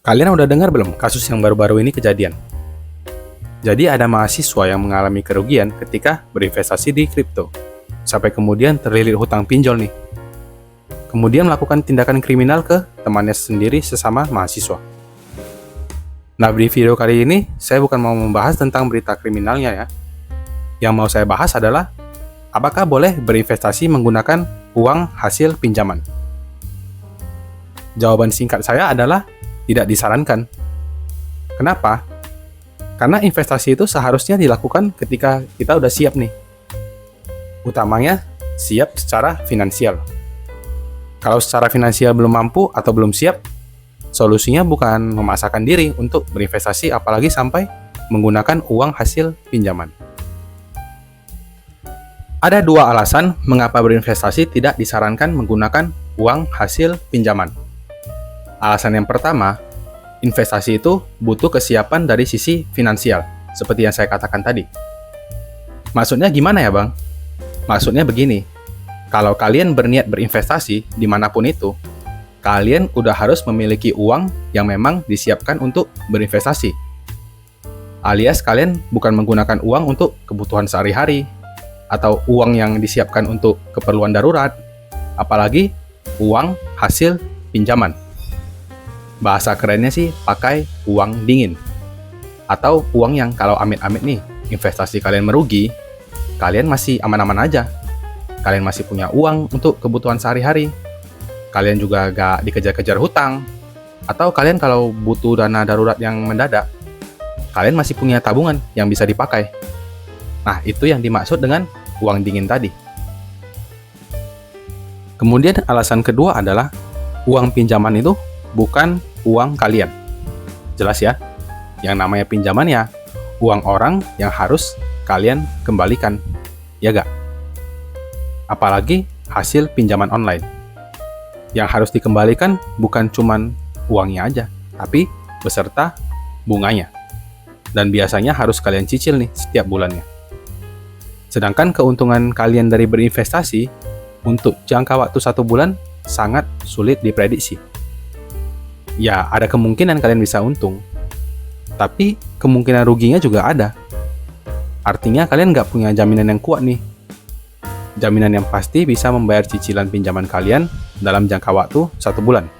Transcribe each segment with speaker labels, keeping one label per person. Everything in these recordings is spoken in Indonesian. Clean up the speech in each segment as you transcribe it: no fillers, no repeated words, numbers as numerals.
Speaker 1: Kalian udah dengar belum kasus yang baru-baru ini kejadian? Jadi ada mahasiswa yang mengalami kerugian ketika berinvestasi di kripto, sampai kemudian terlilit hutang pinjol nih. Kemudian melakukan tindakan kriminal ke temannya sendiri sesama mahasiswa. Nah, di video kali ini saya bukan mau membahas tentang berita kriminalnya ya. Yang mau saya bahas adalah apakah boleh berinvestasi menggunakan uang hasil pinjaman? Jawaban singkat saya adalah tidak disarankan. Kenapa? Karena investasi itu seharusnya dilakukan ketika kita udah siap nih. Utamanya siap secara finansial. Kalau secara finansial belum mampu atau belum siap, solusinya bukan memaksakan diri untuk berinvestasi apalagi sampai menggunakan uang hasil pinjaman. Ada dua alasan mengapa berinvestasi tidak disarankan menggunakan uang hasil pinjaman. Alasan yang pertama, investasi itu butuh kesiapan dari sisi finansial, seperti yang saya katakan tadi. Maksudnya gimana ya, Bang? Maksudnya begini, kalau kalian berniat berinvestasi dimanapun itu, kalian udah harus memiliki uang yang memang disiapkan untuk berinvestasi. Alias kalian bukan menggunakan uang untuk kebutuhan sehari-hari, atau uang yang disiapkan untuk keperluan darurat, apalagi uang hasil pinjaman. Bahasa kerennya sih pakai uang dingin. Atau uang yang kalau amit-amit nih, investasi kalian merugi, kalian masih aman-aman aja. Kalian masih punya uang untuk kebutuhan sehari-hari. Kalian juga gak dikejar-kejar hutang. Atau kalian kalau butuh dana darurat yang mendadak, kalian masih punya tabungan yang bisa dipakai. Nah, itu yang dimaksud dengan uang dingin tadi. Kemudian alasan kedua adalah uang pinjaman itu bukan uang kalian. Jelas ya? Yang namanya pinjaman ya uang orang yang harus kalian kembalikan. Ya gak? Apalagi hasil pinjaman online. Yang harus dikembalikan bukan cuman uangnya aja, tapi beserta bunganya. Dan biasanya harus kalian cicil nih setiap bulannya. Sedangkan keuntungan kalian dari berinvestasi untuk jangka waktu 1 bulan sangat sulit diprediksi. Ya, ada kemungkinan kalian bisa untung, tapi kemungkinan ruginya juga ada. Artinya kalian nggak punya jaminan yang kuat nih. Jaminan yang pasti bisa membayar cicilan pinjaman kalian dalam jangka waktu 1 bulan.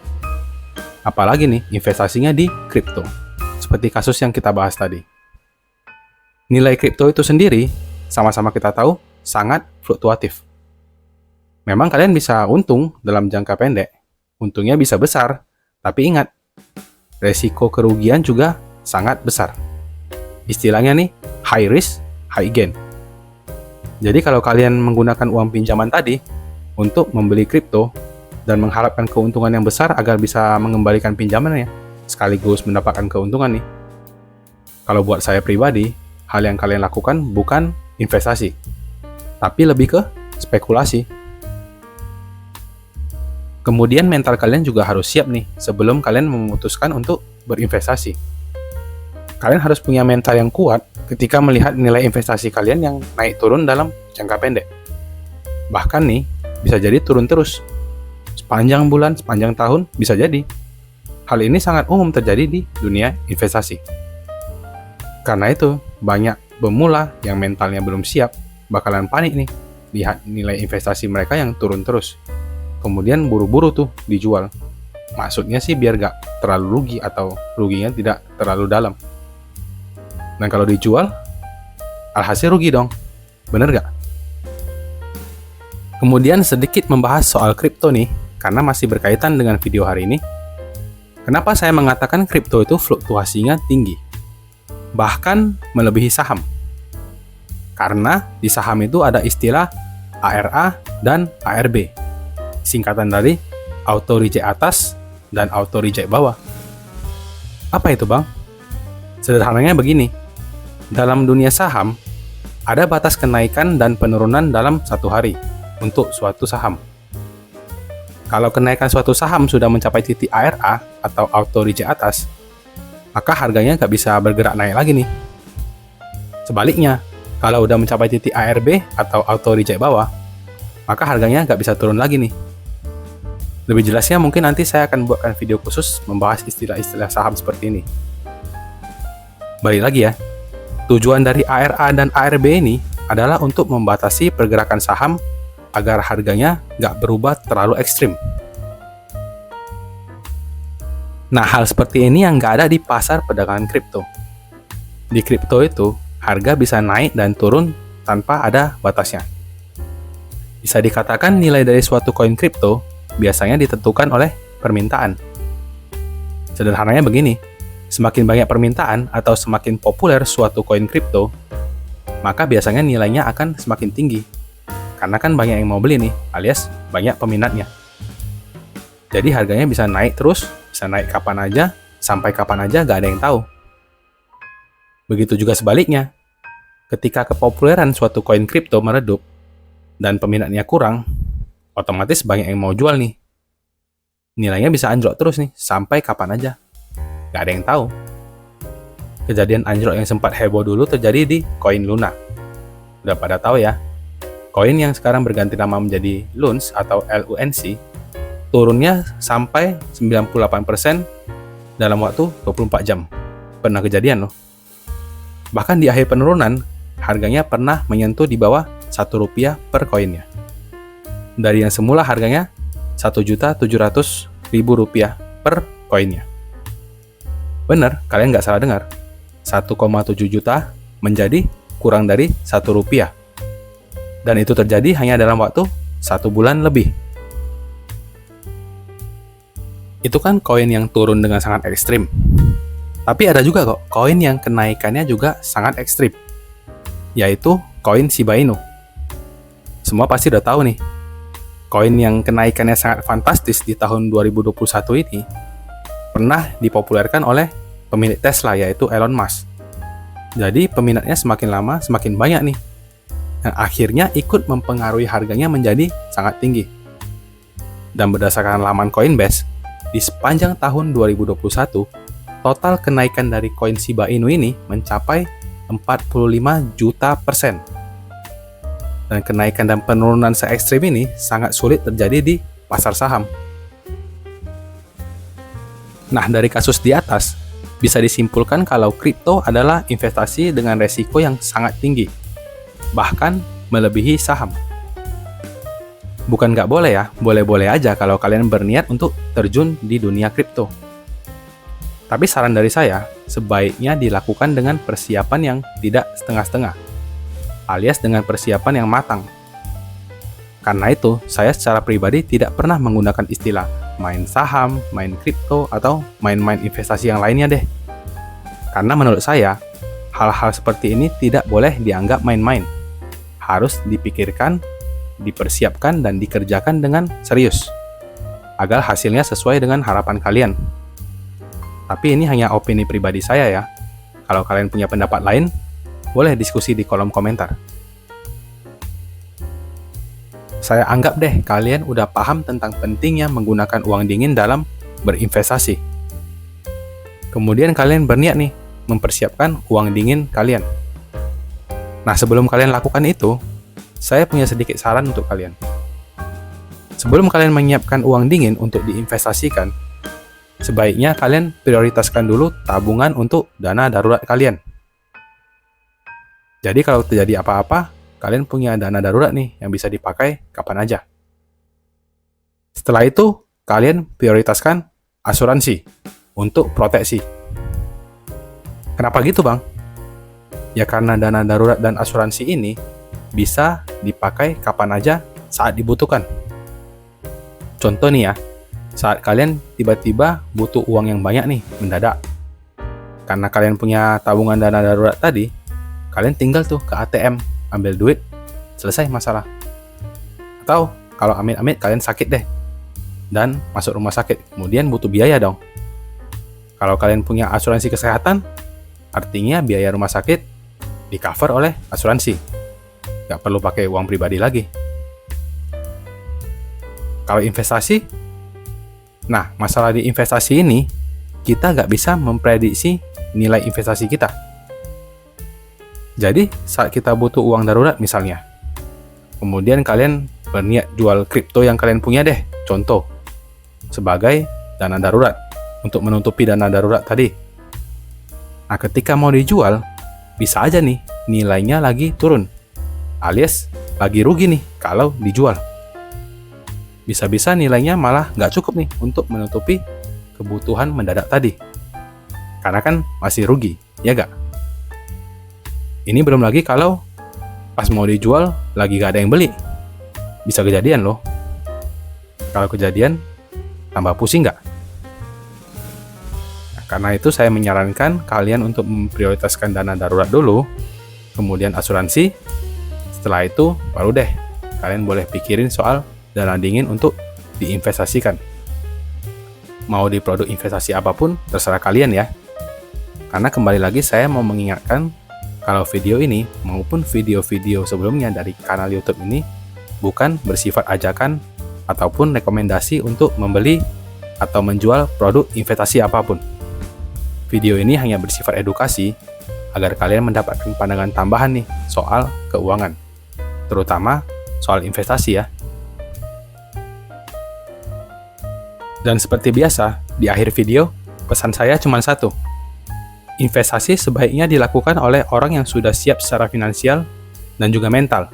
Speaker 1: Apalagi nih, investasinya di kripto, seperti kasus yang kita bahas tadi. Nilai kripto itu sendiri, sama-sama kita tahu, sangat fluktuatif. Memang kalian bisa untung dalam jangka pendek, untungnya bisa besar, tapi ingat, resiko kerugian juga sangat besar. Istilahnya nih, high risk, high gain. Jadi kalau kalian menggunakan uang pinjaman tadi untuk membeli kripto dan mengharapkan keuntungan yang besar agar bisa mengembalikan pinjamannya, sekaligus mendapatkan keuntungan nih. Kalau buat saya pribadi, hal yang kalian lakukan bukan investasi, tapi lebih ke spekulasi. Kemudian mental kalian juga harus siap nih sebelum kalian memutuskan untuk berinvestasi. Kalian harus punya mental yang kuat ketika melihat nilai investasi kalian yang naik turun dalam jangka pendek. Bahkan nih, bisa jadi turun terus. Sepanjang bulan, sepanjang tahun, bisa jadi. Hal ini sangat umum terjadi di dunia investasi. Karena itu, banyak pemula yang mentalnya belum siap bakalan panik nih lihat nilai investasi mereka yang turun terus. Kemudian buru-buru tuh dijual. Maksudnya sih biar gak terlalu rugi atau ruginya tidak terlalu dalam. Dan kalau dijual, alhasil rugi dong. Bener gak? Kemudian sedikit membahas soal kripto nih, karena masih berkaitan dengan video hari ini. Kenapa saya mengatakan kripto itu fluktuasinya tinggi? Bahkan melebihi saham. Karena di saham itu ada istilah ARA dan ARB. Singkatan dari auto reject atas dan auto reject bawah. Apa itu, Bang? Sederhananya begini. Dalam dunia saham, ada batas kenaikan dan penurunan dalam 1 hari untuk suatu saham. Kalau kenaikan suatu saham sudah mencapai titik ARA atau auto reject atas, maka harganya nggak bisa bergerak naik lagi nih. Sebaliknya, kalau udah mencapai titik ARB atau auto reject bawah, maka harganya nggak bisa turun lagi nih. Lebih jelasnya mungkin nanti saya akan buatkan video khusus membahas istilah-istilah saham seperti ini. Balik lagi ya, tujuan dari ARA dan ARB ini adalah untuk membatasi pergerakan saham agar harganya nggak berubah terlalu ekstrim. Nah, hal seperti ini yang nggak ada di pasar perdagangan kripto. Di kripto itu, harga bisa naik dan turun tanpa ada batasnya. Bisa dikatakan nilai dari suatu koin kripto biasanya ditentukan oleh permintaan. Sederhananya begini, semakin banyak permintaan atau semakin populer suatu koin kripto, maka biasanya nilainya akan semakin tinggi. Karena kan banyak yang mau beli nih, alias banyak peminatnya. Jadi harganya bisa naik terus, bisa naik kapan aja, sampai kapan aja gak ada yang tahu. Begitu juga sebaliknya, ketika kepopuleran suatu koin kripto meredup dan peminatnya kurang, otomatis banyak yang mau jual nih. Nilainya bisa anjlok terus nih, sampai kapan aja. Gak ada yang tahu. Kejadian anjlok yang sempat heboh dulu terjadi di koin Luna. Udah pada tahu ya, koin yang sekarang berganti nama menjadi LUNC atau LUNC, turunnya sampai 98% dalam waktu 24 jam. Pernah kejadian loh. Bahkan di akhir penurunan, harganya pernah menyentuh di bawah Rp1 per koinnya. Dari yang semula harganya Rp1.700.000 per koinnya. Bener, kalian nggak salah dengar. 1,7 juta menjadi kurang dari Rp1. Dan itu terjadi hanya dalam waktu 1 bulan lebih. Itu kan koin yang turun dengan sangat ekstrim. Tapi ada juga kok koin yang kenaikannya juga sangat ekstrim, yaitu koin Shiba Inu. Semua pasti udah tahu nih, koin yang kenaikannya sangat fantastis di tahun 2021 ini pernah dipopulerkan oleh pemilik Tesla, yaitu Elon Musk. Jadi peminatnya semakin lama semakin banyak nih, yang akhirnya ikut mempengaruhi harganya menjadi sangat tinggi. Dan berdasarkan laman Coinbase, di sepanjang tahun 2021, total kenaikan dari koin Shiba Inu ini mencapai 45 juta %. Dan kenaikan dan penurunan se-ekstrim ini sangat sulit terjadi di pasar saham. Nah, dari kasus di atas, bisa disimpulkan kalau kripto adalah investasi dengan resiko yang sangat tinggi, bahkan melebihi saham. Bukan nggak boleh ya, boleh-boleh aja kalau kalian berniat untuk terjun di dunia kripto. Tapi saran dari saya, sebaiknya dilakukan dengan persiapan yang tidak setengah-setengah, alias dengan persiapan yang matang. Karena itu, saya secara pribadi tidak pernah menggunakan istilah main saham, main kripto, atau main-main investasi yang lainnya deh. Karena menurut saya, hal-hal seperti ini tidak boleh dianggap main-main. Harus dipikirkan, dipersiapkan, dan dikerjakan dengan serius, agar hasilnya sesuai dengan harapan kalian. Tapi ini hanya opini pribadi saya ya. Kalau kalian punya pendapat lain, boleh diskusi di kolom komentar. Saya anggap deh kalian udah paham tentang pentingnya menggunakan uang dingin dalam berinvestasi. Kemudian kalian berniat nih, mempersiapkan uang dingin kalian. Nah, sebelum kalian lakukan itu, saya punya sedikit saran untuk kalian. Sebelum kalian menyiapkan uang dingin untuk diinvestasikan, sebaiknya kalian prioritaskan dulu tabungan untuk dana darurat kalian. Jadi kalau terjadi apa-apa, kalian punya dana darurat nih yang bisa dipakai kapan aja. Setelah itu, kalian prioritaskan asuransi untuk proteksi. Kenapa gitu, Bang? Ya karena dana darurat dan asuransi ini bisa dipakai kapan aja saat dibutuhkan. Contoh nih ya, saat kalian tiba-tiba butuh uang yang banyak nih, mendadak. Karena kalian punya tabungan dana darurat tadi, kalian tinggal tuh ke ATM, ambil duit, selesai masalah. Atau kalau amit-amit kalian sakit deh, dan masuk rumah sakit, kemudian butuh biaya dong. Kalau kalian punya asuransi kesehatan, artinya biaya rumah sakit di-cover oleh asuransi. Nggak perlu pakai uang pribadi lagi. Kalau investasi, nah masalah di investasi ini, kita nggak bisa memprediksi nilai investasi kita. Jadi saat kita butuh uang darurat misalnya, kemudian kalian berniat jual kripto yang kalian punya deh, contoh. sebagai dana darurat untuk menutupi dana darurat tadi. Nah, ketika mau dijual, bisa aja nih nilainya lagi turun, alias lagi rugi nih kalau dijual. Bisa-bisa nilainya malah nggak cukup nih untuk menutupi kebutuhan mendadak tadi. Karena kan masih rugi, ya nggak? Ini belum lagi kalau pas mau dijual lagi nggak ada yang beli. Bisa kejadian loh. Kalau kejadian, tambah pusing nggak? Nah, karena itu saya menyarankan kalian untuk memprioritaskan dana darurat dulu, kemudian asuransi. Setelah itu, baru deh kalian boleh pikirin soal dana dingin untuk diinvestasikan. Mau di produk investasi apapun, terserah kalian ya. Karena kembali lagi saya mau mengingatkan kalau video ini maupun video-video sebelumnya dari kanal YouTube ini bukan bersifat ajakan ataupun rekomendasi untuk membeli atau menjual produk investasi apapun. Video ini hanya bersifat edukasi agar kalian mendapatkan pandangan tambahan nih soal keuangan, terutama soal investasi ya. Dan seperti biasa, di akhir video, pesan saya cuma satu. Investasi sebaiknya dilakukan oleh orang yang sudah siap secara finansial dan juga mental.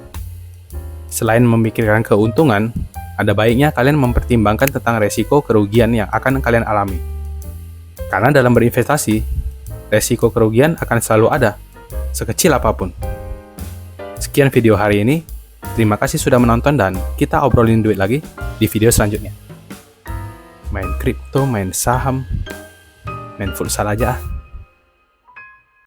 Speaker 1: Selain memikirkan keuntungan, ada baiknya kalian mempertimbangkan tentang resiko kerugian yang akan kalian alami. Karena dalam berinvestasi, resiko kerugian akan selalu ada, sekecil apapun. Sekian video hari ini, terima kasih sudah menonton dan kita obrolin duit lagi di video selanjutnya. Main kripto, main saham, main futsal aja ah.